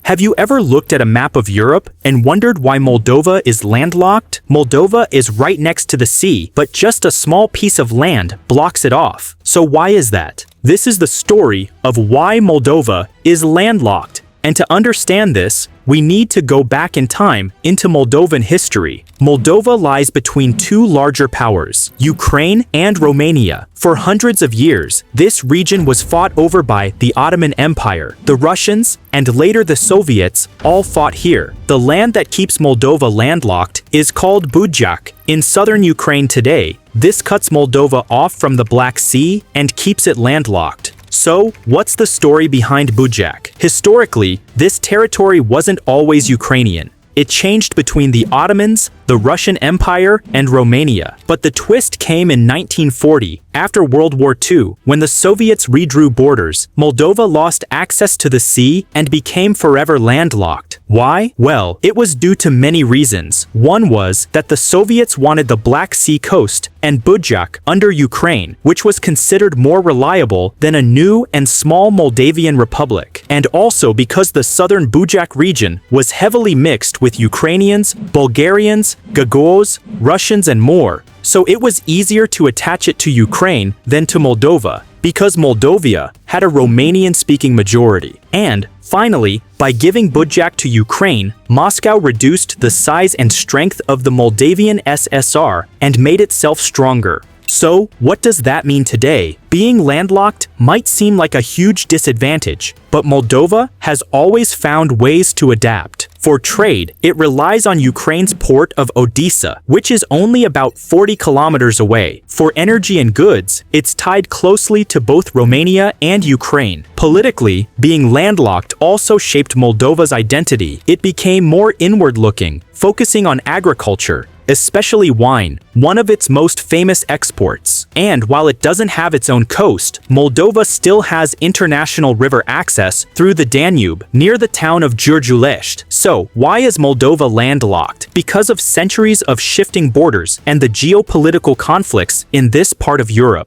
Have you ever looked at a map of Europe and wondered why Moldova is landlocked? Moldova is right next to the sea, but just a small piece of land blocks it off. So why is that? This is the story of why Moldova is landlocked. And to understand this, we need to go back in time into Moldovan history. Moldova lies between two larger powers, Ukraine and Romania. For hundreds of years, this region was fought over by the Ottoman Empire, the Russians, and later the Soviets all fought here. The land that keeps Moldova landlocked is called Budjak. In southern Ukraine today, this cuts Moldova off from the Black Sea and keeps it landlocked. So, what's the story behind Budjak? Historically, this territory wasn't always Ukrainian. It changed between the Ottomans, the Russian Empire, and Romania. But the twist came in 1940, after World War II, when the Soviets redrew borders. Moldova lost access to the sea and became forever landlocked. Why? Well, it was due to many reasons. One was that the Soviets wanted the Black Sea coast and Budjak under Ukraine, which was considered more reliable than a new and small Moldavian republic. And also because the southern Budjak region was heavily mixed with Ukrainians, Bulgarians, Gagauz, Russians, and more. So it was easier to attach it to Ukraine than to Moldova, because Moldova had a Romanian-speaking majority. And, finally, by giving Budjak to Ukraine, Moscow reduced the size and strength of the Moldavian SSR and made itself stronger. So, what does that mean today? Being landlocked might seem like a huge disadvantage, but Moldova has always found ways to adapt. For trade, it relies on Ukraine's port of Odessa, which is only about 40 kilometers away. For energy and goods, it's tied closely to both Romania and Ukraine. Politically, being landlocked also shaped Moldova's identity. It became more inward-looking, focusing on agriculture, especially wine, one of its most famous exports. And while it doesn't have its own coast, Moldova still has international river access through the Danube, near the town of Geopolitics. So, why is Moldova landlocked? Because of centuries of shifting borders and the geopolitical conflicts in this part of Europe.